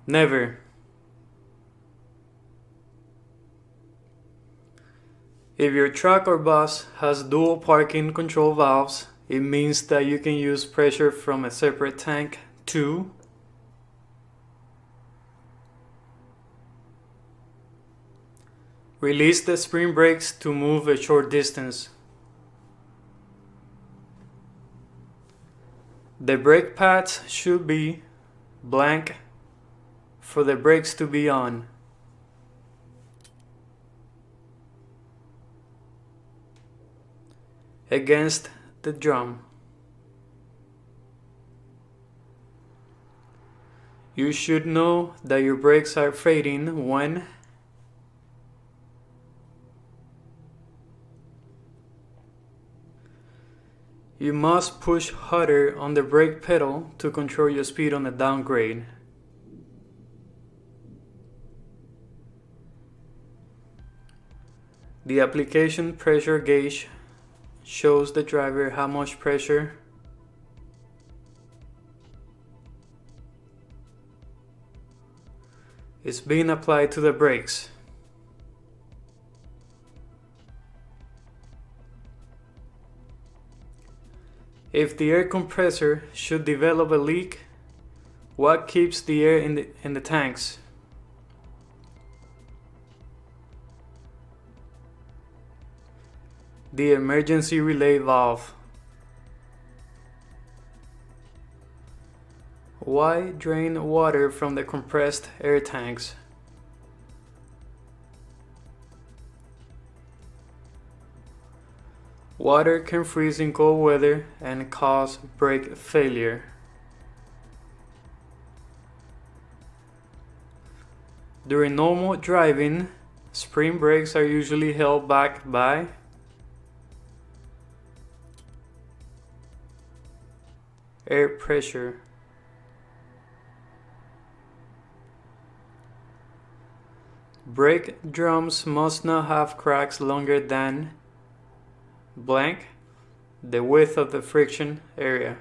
Never. If your truck or bus has dual parking control valves, it means that you can use pressure from a separate tank to release the spring brakes to move a short distance. The brake pads should be blank for the brakes to be on. Against the drum. You should know that your brakes are fading when you must push harder on the brake pedal to control your speed on a downgrade. The application pressure gauge shows the driver how much pressure is being applied to the brakes. If the air compressor should develop a leak, what keeps the air in the tanks? The emergency relay valve. Why drain water from the compressed air tanks? Water can freeze in cold weather and cause brake failure. During normal driving, spring brakes are usually held back by air pressure. Brake drums must not have cracks longer than blank, the width of the friction area.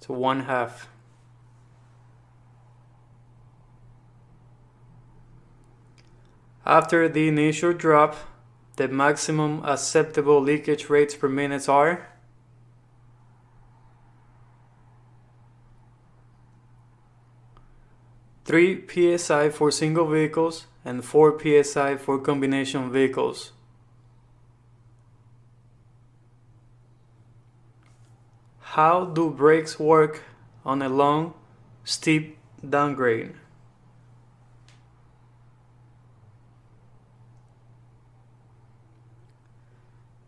So 1/2. After the initial drop, the maximum acceptable leakage rates per minute are 3 psi for single vehicles and 4 psi for combination vehicles. How do brakes work on a long, steep downgrade?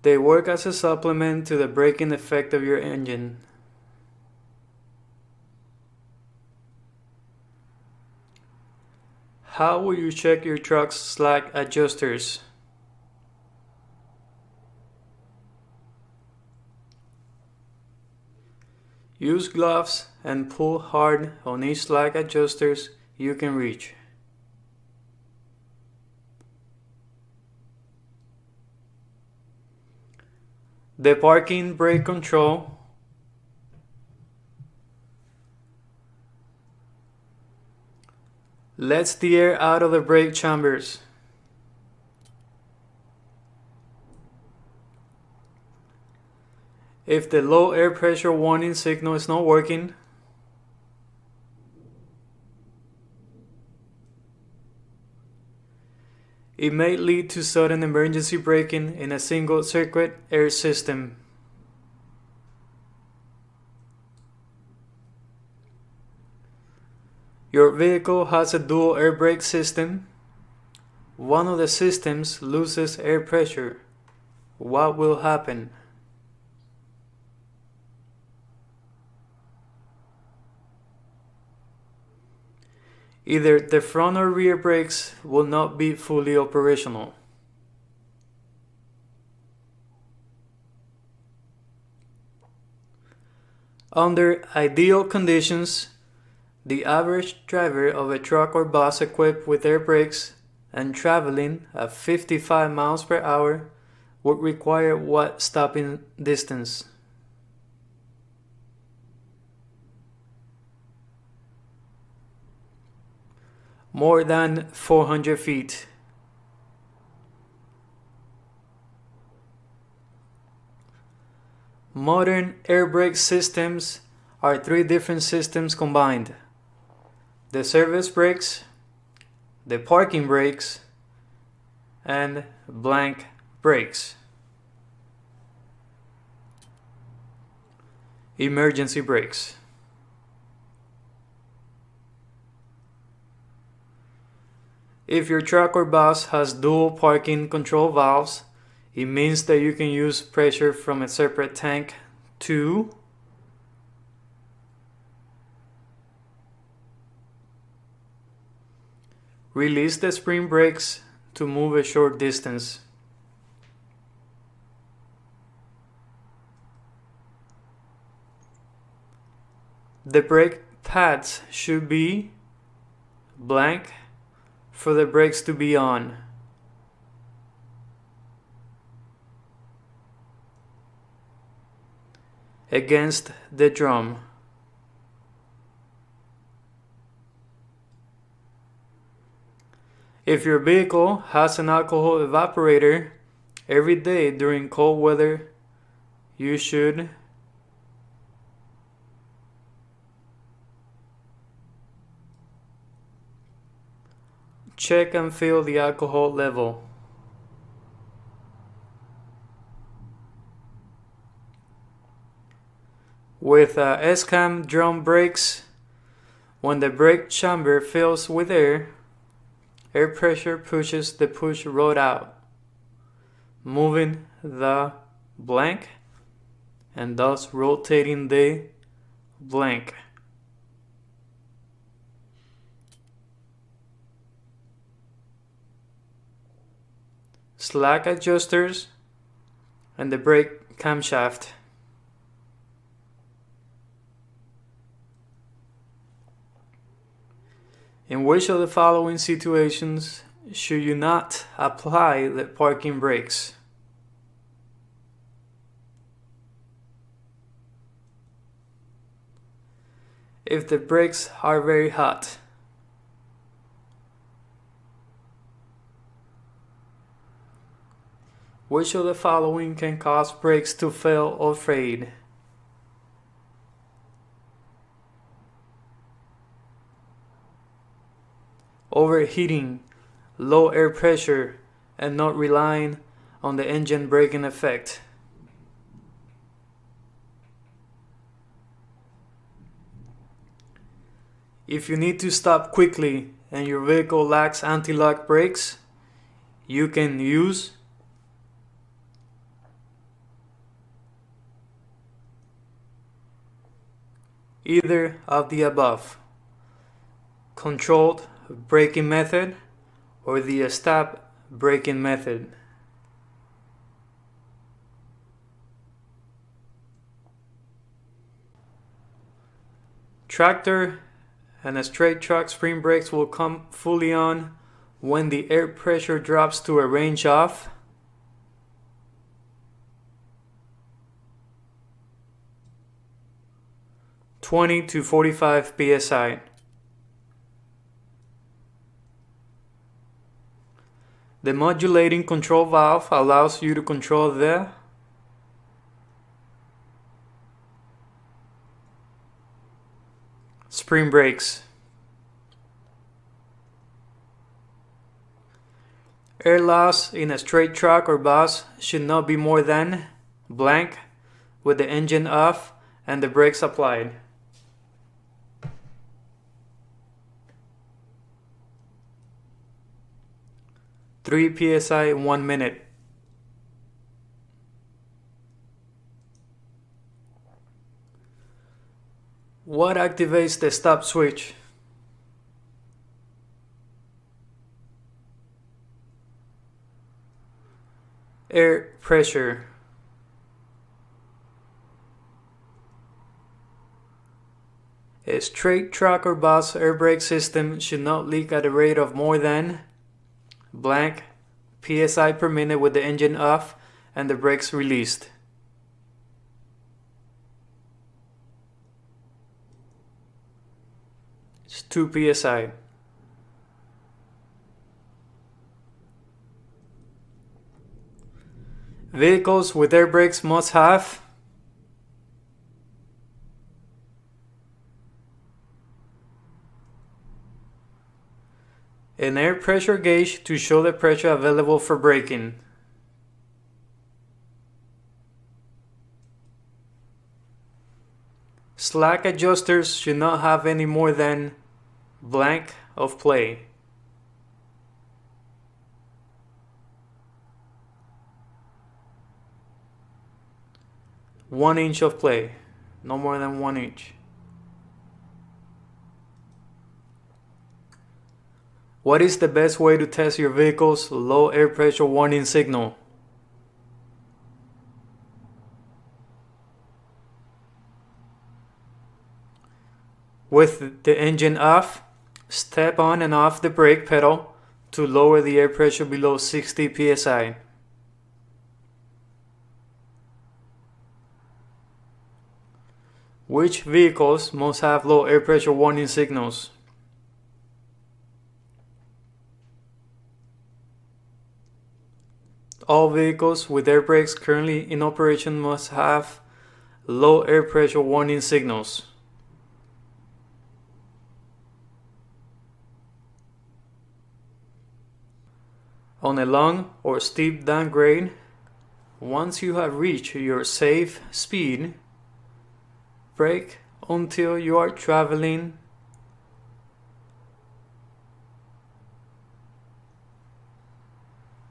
They work as a supplement to the braking effect of your engine. How will you check your truck's slack adjusters? Use gloves and pull hard on each slack adjusters you can reach. The parking brake control lets the air out of the brake chambers. If the low air pressure warning signal is not working, it may lead to sudden emergency braking in a single circuit air system. Your vehicle has a dual air brake system. One of the systems loses air pressure. What will happen? Either the front or rear brakes will not be fully operational. Under ideal conditions, the average driver of a truck or bus equipped with air brakes and traveling at 55 miles per hour would require what stopping distance? more than 400 feet. Modern air brake systems are 3 different systems combined: the service brakes, the parking brakes, and blank brakes. Emergency brakes. If your truck or bus has dual parking control valves, it means that you can use pressure from a separate tank to release the spring brakes to move a short distance. The brake pads should be blank for the brakes to be on. Against the drum. If your vehicle has an alcohol evaporator, every day during cold weather, you should check and feel the alcohol level. With S-cam drum brakes, when the brake chamber fills with air pressure pushes the push rod out, moving the blank and thus rotating the blank. Slack adjusters and the brake camshaft. In which of the following situations should you not apply the parking brakes? If the brakes are very hot. Which of the following can cause brakes to fail or fade? Overheating, low air pressure, and not relying on the engine braking effect. If you need to stop quickly and your vehicle lacks anti-lock brakes, you can use either of the above: controlled braking method or the stop braking method. Tractor and a straight truck spring brakes will come fully on when the air pressure drops to a range of 20 to 45 psi. The modulating control valve allows you to control the spring brakes. Air loss in a straight truck or bus should not be more than blank with the engine off and the brakes applied. Three psi in 1 minute. What activates the stop switch? Air pressure. A straight truck or bus air brake system should not leak at a rate of more than blank psi per minute with the engine off and the brakes released. It's 2 psi. Vehicles with air brakes must have an air pressure gauge to show the pressure available for braking. Slack adjusters should not have any more than blank of play. One inch of play, no more than 1 inch. What is the best way to test your vehicle's low air pressure warning signal? With the engine off, step on and off the brake pedal to lower the air pressure below 60 psi. Which vehicles must have low air pressure warning signals? All vehicles with air brakes currently in operation must have low air pressure warning signals. On a long or steep downgrade, once you have reached your safe speed, brake until you are traveling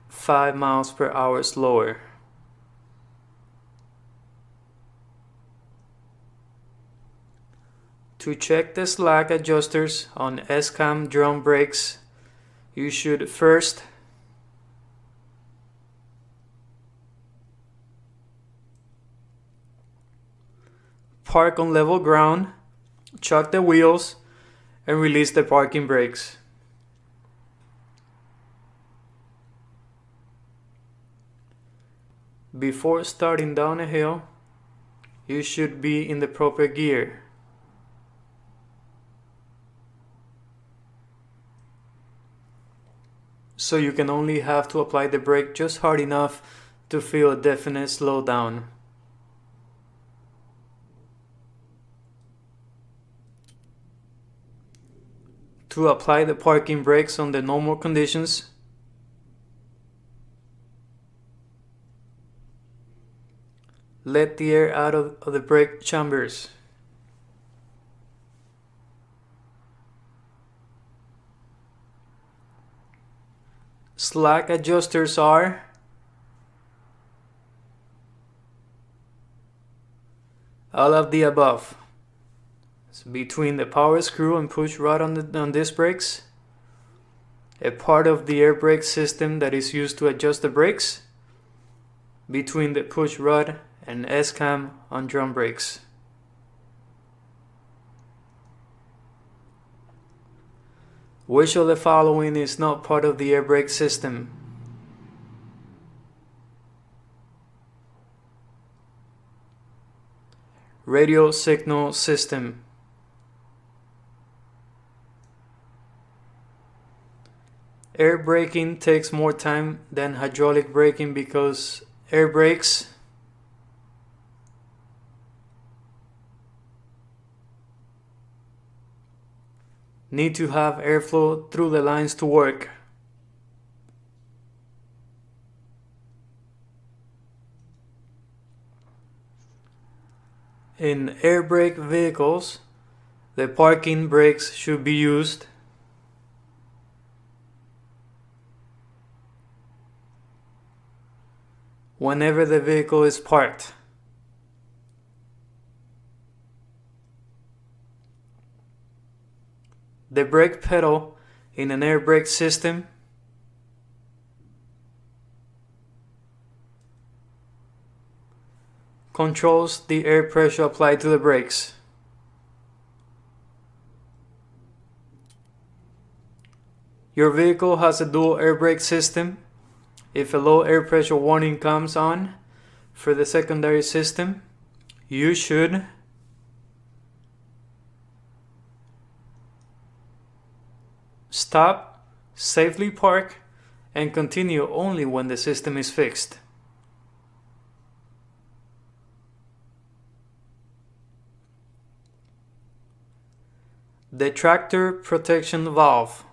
5 miles per hour slower. To check the slack adjusters on S-cam drum brakes, you should first park on level ground, chuck the wheels, and release the parking brakes. Before starting down a hill, you should be in the proper gear. So you can only have to apply the brake just hard enough to feel a definite slowdown. To apply the parking brakes under normal conditions, let the air out of the brake chambers. Slack adjusters are all of the above. So between the power screw and push rod on disc brakes, a part of the air brake system that is used to adjust the brakes, between the push rod and S-cam on drum brakes. Which of the following is not part of the air brake system? Radio signal system. Air braking takes more time than hydraulic braking because air brakes need to have airflow through the lines to work. In air brake vehicles, the parking brakes should be used whenever the vehicle is parked. The brake pedal in an air brake system controls the air pressure applied to the brakes. Your vehicle has a dual air brake system. If a low air pressure warning comes on for the secondary system, you should stop, safely park, and continue only when the system is fixed. The tractor protection valve.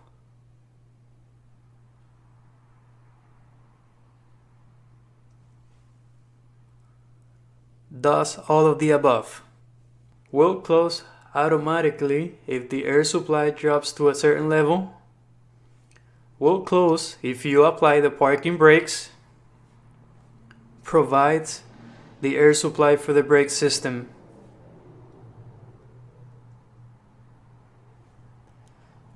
Does all of the above. Will close automatically if the air supply drops to a certain level. Will close if you apply the parking brakes. Provides the air supply for the brake system.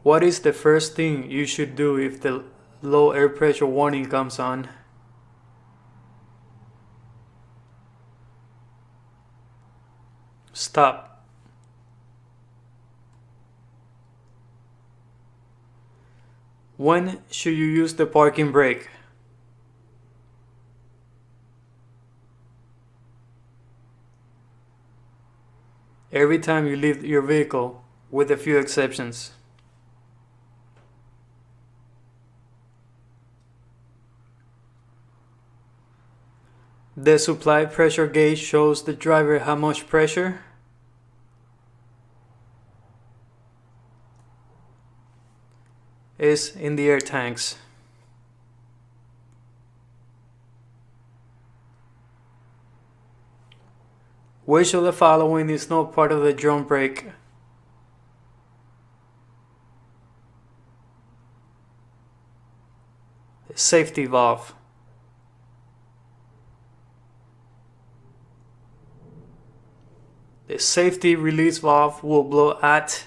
What is the first thing you should do if the low air pressure warning comes on? Stop. When should you use the parking brake? Every time you leave your vehicle, with a few exceptions. The supply pressure gauge shows the driver how much pressure is in the air tanks. Which of the following is not part of the drum brake? Safety valve. The safety release valve will blow at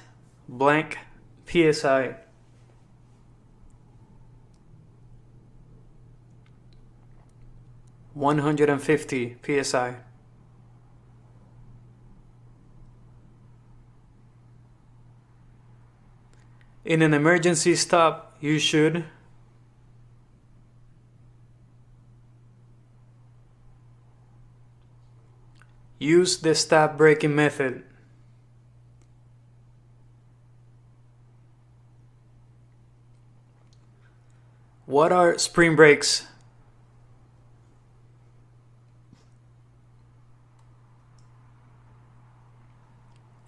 blank PSI. (150 PSI). In an emergency stop, you should use the stop braking method. What are spring brakes?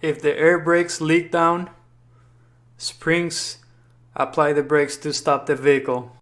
If the air brakes leak down, springs apply the brakes to stop the vehicle.